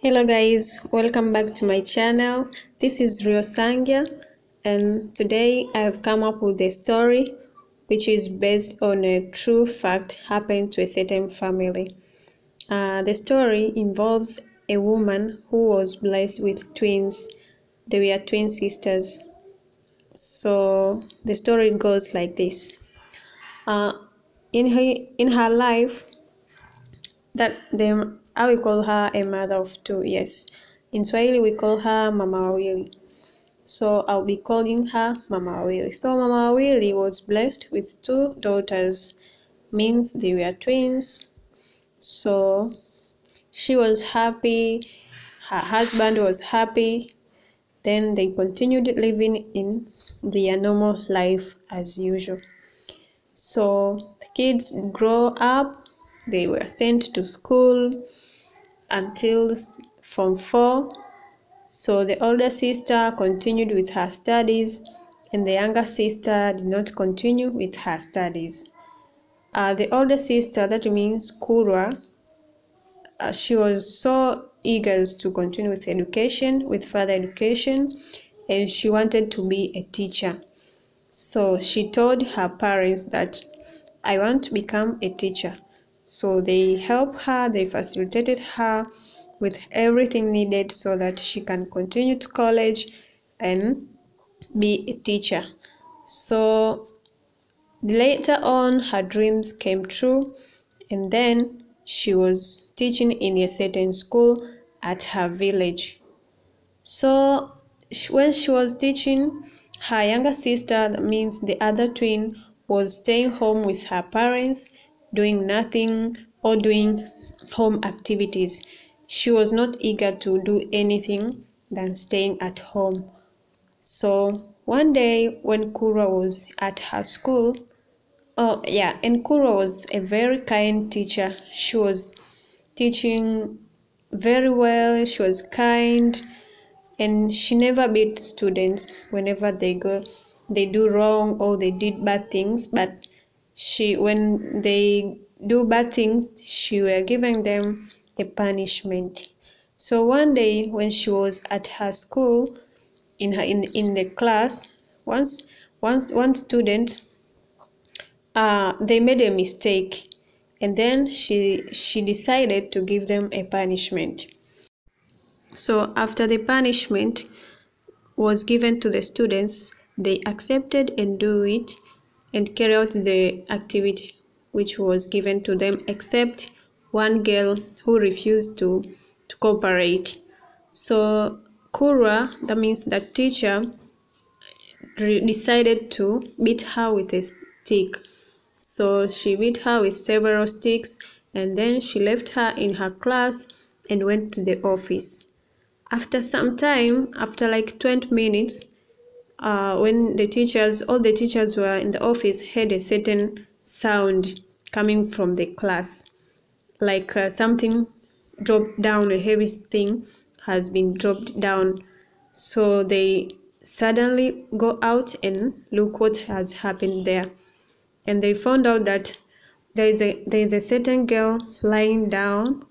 Hello guys, welcome back to my channel. This is Rio Sangya, and today I have come up with a story which is based on a true fact happened to a certain family. The story involves a woman who was blessed with twins. They were twin sisters. So the story goes like this. Uh, in her life, I will call her a mother of two. Yes, in Swahili we call her Mama Wawili. So I'll be calling her Mama Wawili. So Mama Wawili was blessed with two daughters, means they were twins. So she was happy, her husband was happy. Then they continued living in their normal life as usual. So the kids grow up, they were sent to school until Form 4. So the older sister continued with her studies, and the younger sister did not continue with her studies. The older sister, that means Kurwa, she was so eager to continue with education, with further education, and she wanted to be a teacher. So she told her parents that I want to become a teacher. So they helped her, they facilitated her with everything needed so that she can continue to college and be a teacher. So later on, her dreams came true, and then she was teaching in a certain school at her village. So when she was teaching, her younger sister, that means the other twin, was staying home with her parents, doing nothing or doing home activities. She was not eager to do anything than staying at home. So one day when Kura was at her school, and Kura was a very kind teacher. She was teaching very well, she was kind, and she never beat students whenever they do wrong or they did bad things. But when they do bad things, she were giving them a punishment. So one day when she was at her school, in the class, one student, they made a mistake, and then she decided to give them a punishment. So after the punishment was given to the students, they accepted and do it and carry out the activity which was given to them, except one girl who refused to cooperate. So Kura, that means the teacher, decided to beat her with a stick. So she beat her with several sticks, and then she left her in her class and went to the office. After some time, after like 20 minutes, when all the teachers were in the office, heard a certain sound coming from the class, like something dropped down, a heavy thing has been dropped down. So they suddenly go out and look what has happened there, and they found out that there is a certain girl lying down,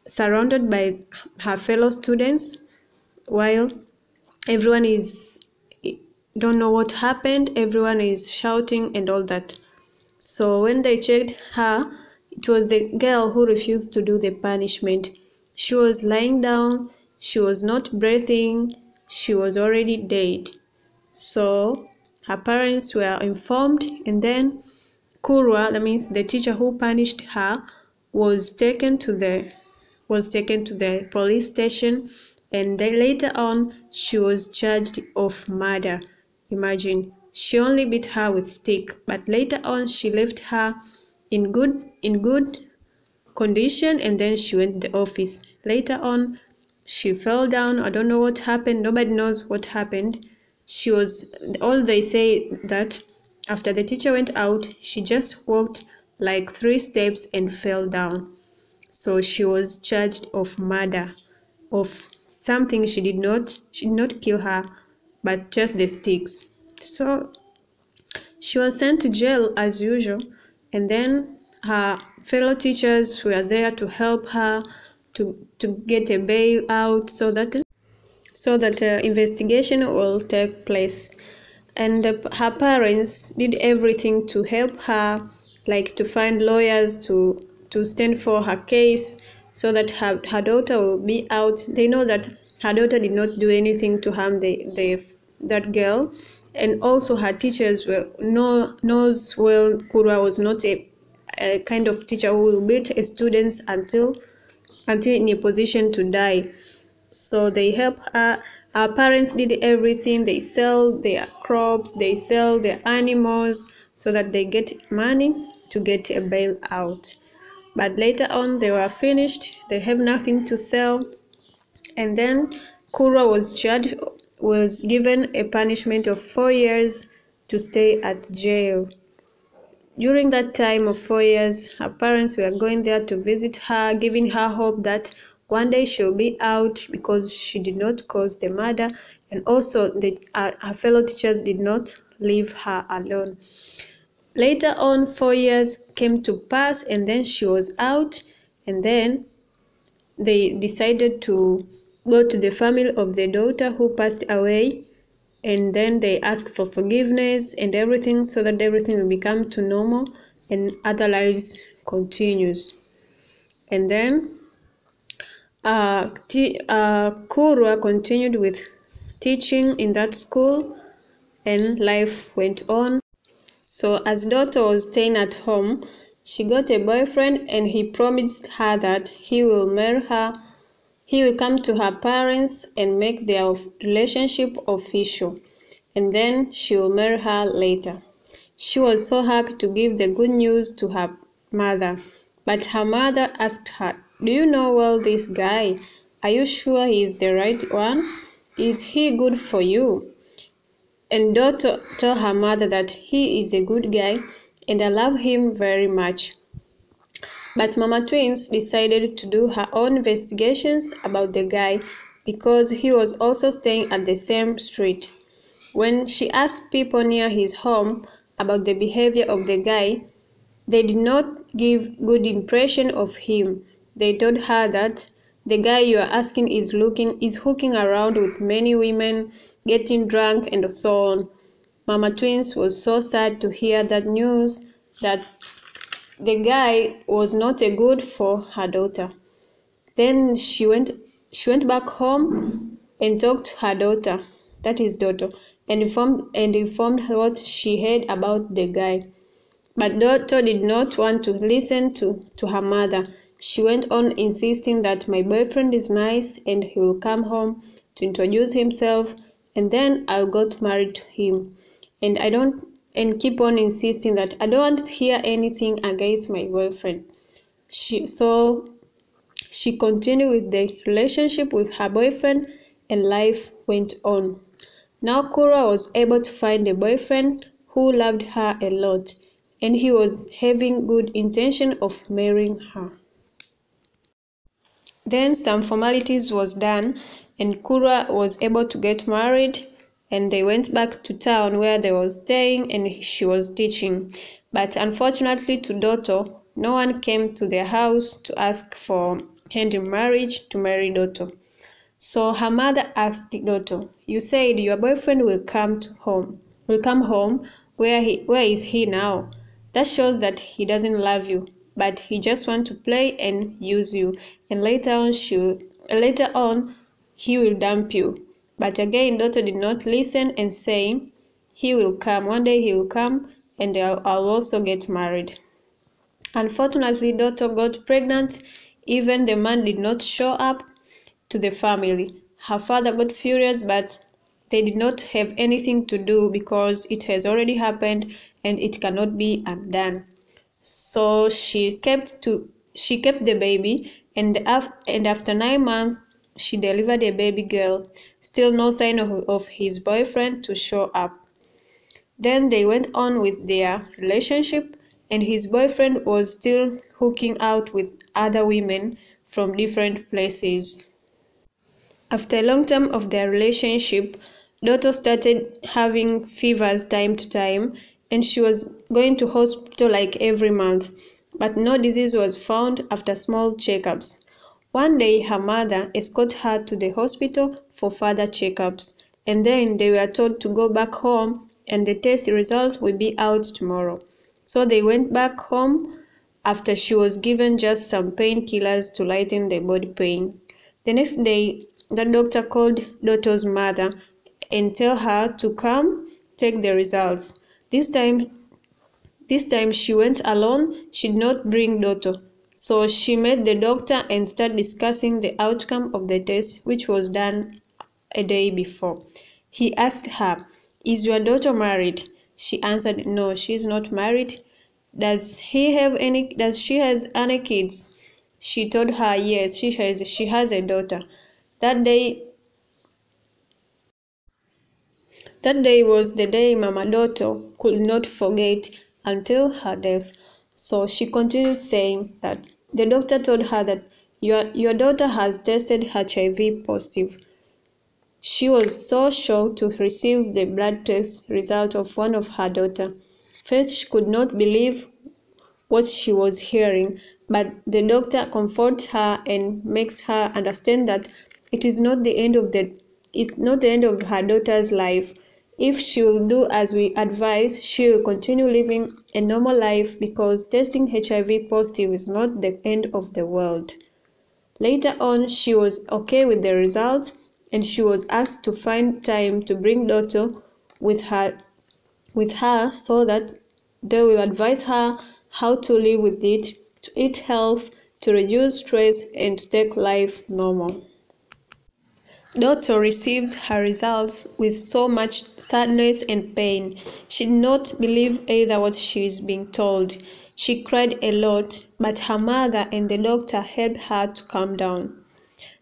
surrounded by her fellow students, while everyone don't know what happened. Everyone is shouting and all that. So when they checked her, it was the girl who refused to do the punishment. She was lying down, she was not breathing, she was already dead. So her parents were informed, and then Kurwa, that means the teacher who punished her, was taken to the police station, and then later on she was charged of murder. Imagine, she only beat her with stick, but later on she left her in good condition, and then she went to the office. Later on she fell down. I don't know what happened, nobody knows what happened. All they say that after the teacher went out, she just walked like 3 steps and fell down. So she was charged of murder, of something she did not kill her, but just the sticks. So she was sent to jail as usual, and then her fellow teachers were there to help her, to get a bailout so that investigation will take place. And her parents did everything to help her, like to find lawyers to stand for her case so that her daughter will be out. They know that her daughter did not do anything to harm that girl, and also her teachers knows well Kurwa was not a kind of teacher who will beat a student until in a position to die. So they help her. Our parents did everything. They sell their crops, they sell their animals so that they get money to get a bailout. But later on, they were finished. They have nothing to sell. And then Kura was given a punishment of 4 years to stay at jail. During that time of 4 years, her parents were going there to visit her, giving her hope that one day she'll be out because she did not cause the murder, and also her fellow teachers did not leave her alone. Later on, 4 years came to pass, and then she was out, and then they decided to go to the family of the daughter who passed away, and then they ask for forgiveness and everything so that everything will become to normal and other lives continues. And then Kurwa continued with teaching in that school, and life went on. So as daughter was staying at home, she got a boyfriend, and he promised her that he will marry her. He will come to her parents and make their relationship official, and then she will marry her later. She was so happy to give the good news to her mother, but her mother asked her, "Do you know well this guy? Are you sure he is the right one? Is he good for you?" And daughter told her mother that he is a good guy and I love him very much. But Mama Twins decided to do her own investigations about the guy because he was also staying at the same street. When she asked people near his home about the behavior of the guy, they did not give good impression of him. They told her that the guy you are asking is hooking around with many women, getting drunk, and so on. Mama Twins was so sad to hear that news, that the guy was not a good for her daughter. Then she went back home and talked to her daughter, that is daughter, and informed her what she heard about the guy. But daughter did not want to listen to her mother. She went on insisting that my boyfriend is nice and he will come home to introduce himself, and then I'll get married to him. And keep on insisting that I don't want to hear anything against my boyfriend. So she continued with the relationship with her boyfriend, and life went on. Now Kura was able to find a boyfriend who loved her a lot, and he was having good intention of marrying her. Then some formalities was done, and Kura was able to get married, and they went back to town where they were staying, and she was teaching. But unfortunately to Doto, no one came to their house to ask for hand in marriage to marry Doto. So her mother asked Doto, "You said your boyfriend will come home. Where is he now? That shows that he doesn't love you, but he just wants to play and use you, and later on he will dump you." But again, Doto did not listen and saying, "He will come. One day he will come, and I'll also get married." Unfortunately, Doto got pregnant. Even the man did not show up to the family. Her father got furious, but they did not have anything to do because it has already happened and it cannot be undone. So she kept the baby, and after 9 months she delivered a baby girl. Still no sign of his boyfriend to show up. Then they went on with their relationship, and his boyfriend was still hooking out with other women from different places. After a long time of their relationship, Doto started having fevers time to time, and she was going to hospital like every month, but no disease was found after small checkups. One day her mother escorted her to the hospital for further checkups, and then they were told to go back home and the test results will be out tomorrow. So they went back home after she was given just some painkillers to lighten the body pain. The next day, the doctor called Dotto's mother and tell her to come take the results. This time she went alone. She did not bring Dotto. So she met the doctor and started discussing the outcome of the test, which was done a day before. He asked her, "Is your daughter married?" She answered, "No, she is not married." Does she have any kids? She told her, "Yes, she has a daughter." That day That day was the day Mama Dotto could not forget until her death. So she continued saying that the doctor told her that your daughter has tested HIV positive. She was so shocked to receive the blood test result of one of her daughter. First, she could not believe what she was hearing, but the doctor comforts her and makes her understand that it is not the end of her daughter's life. If she will do as we advise, she will continue living a normal life because testing HIV positive is not the end of the world. Later on, she was okay with the results and she was asked to find time to bring Dotto with her so that they will advise her how to live with it, to eat health, to reduce stress, and to take life normal. Dotto receives her results with so much sadness and pain. She did not believe either what she is being told. She cried a lot, but her mother and the doctor helped her to calm down.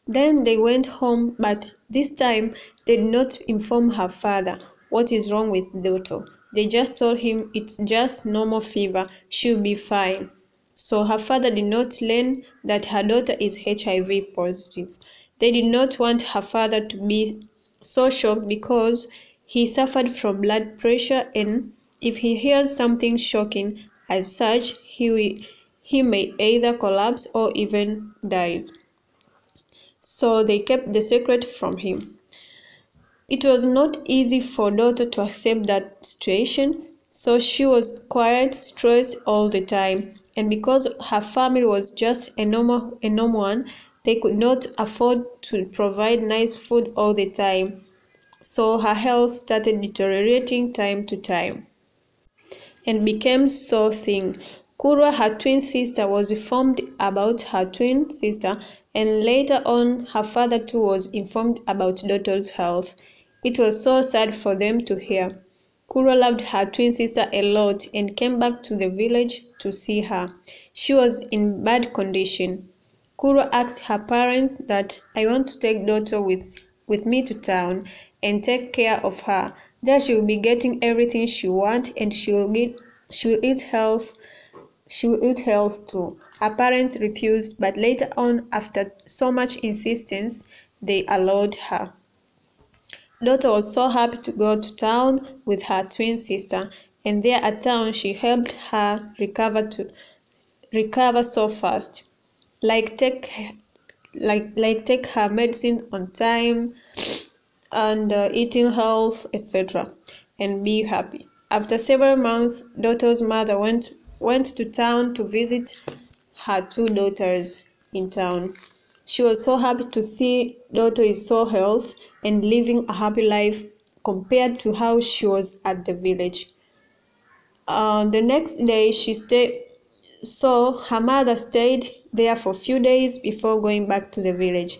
Then they went home, but this time they did not inform her father what is wrong with Dotto. They just told him it's just normal fever, she'll be fine. So her father did not learn that her daughter is HIV positive. They did not want her father to be so shocked because he suffered from blood pressure, and if he hears something shocking as such, he may either collapse or even dies. So they kept the secret from him. It was not easy for Dotto to accept that situation, so she was quite stressed all the time. And because her family was just a normal one, they could not afford to provide nice food all the time. So her health started deteriorating time to time and became so thin. Kurwa, her twin sister, was informed about her twin sister, and later on her father too was informed about Dotto's health. It was so sad for them to hear. Kurwa loved her twin sister a lot and came back to the village to see her. She was in bad condition. Kurwa asked her parents that, "I want to take Dotto with me to town and take care of her. There she will be getting everything she wants and she will eat health too." Her parents refused, but later on, after so much insistence, they allowed her. Dotto was so happy to go to town with her twin sister, and there at town she helped her recover so fast. Like take her medicine on time and eating health, etc., and be happy. After several months, Dotto's mother went to town to visit her two daughters in town. She was so happy to see Dotto is so healthy and living a happy life compared to how she was at the village. The next day so her mother stayed there for a few days before going back to the village.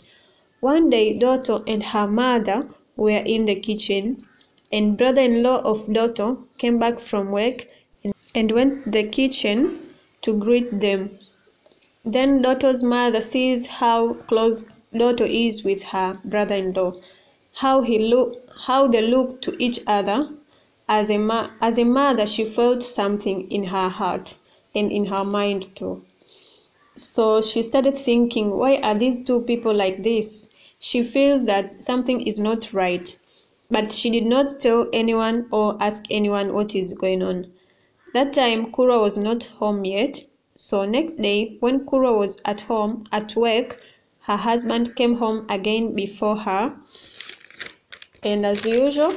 One day, Dotto and her mother were in the kitchen, and brother-in-law of Dotto came back from work and went to the kitchen to greet them. Then Dotto's mother sees how close Dotto is with her brother-in-law, how they look to each other. As a mother, she felt something in her heart and in her mind too. So she started thinking, why are these two people like this? She feels that something is not right, but she did not tell anyone or ask anyone what is going on. That time, Kura was not home yet, so next day, when Kura was at home at work, her husband came home again before her, and as usual,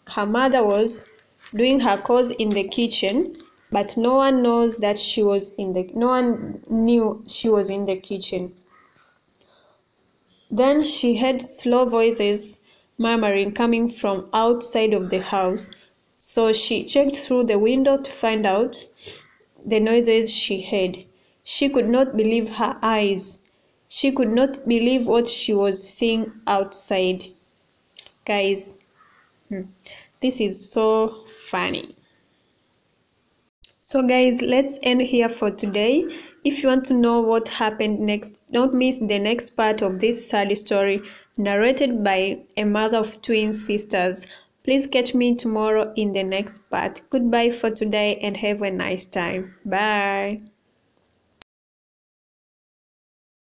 her mother was doing her chores in the kitchen, but no one knew she was in the kitchen. Then she heard slow voices murmuring coming from outside of the house, so she checked through the window to find out the noises she heard. She could not believe her eyes. She could not believe what she was seeing outside. Guys, this is so funny. So guys, let's end here for today. If you want to know what happened next, don't miss the next part of this sad story narrated by a mother of twin sisters. Please catch me tomorrow in the next part. Goodbye for today and have a nice time. Bye.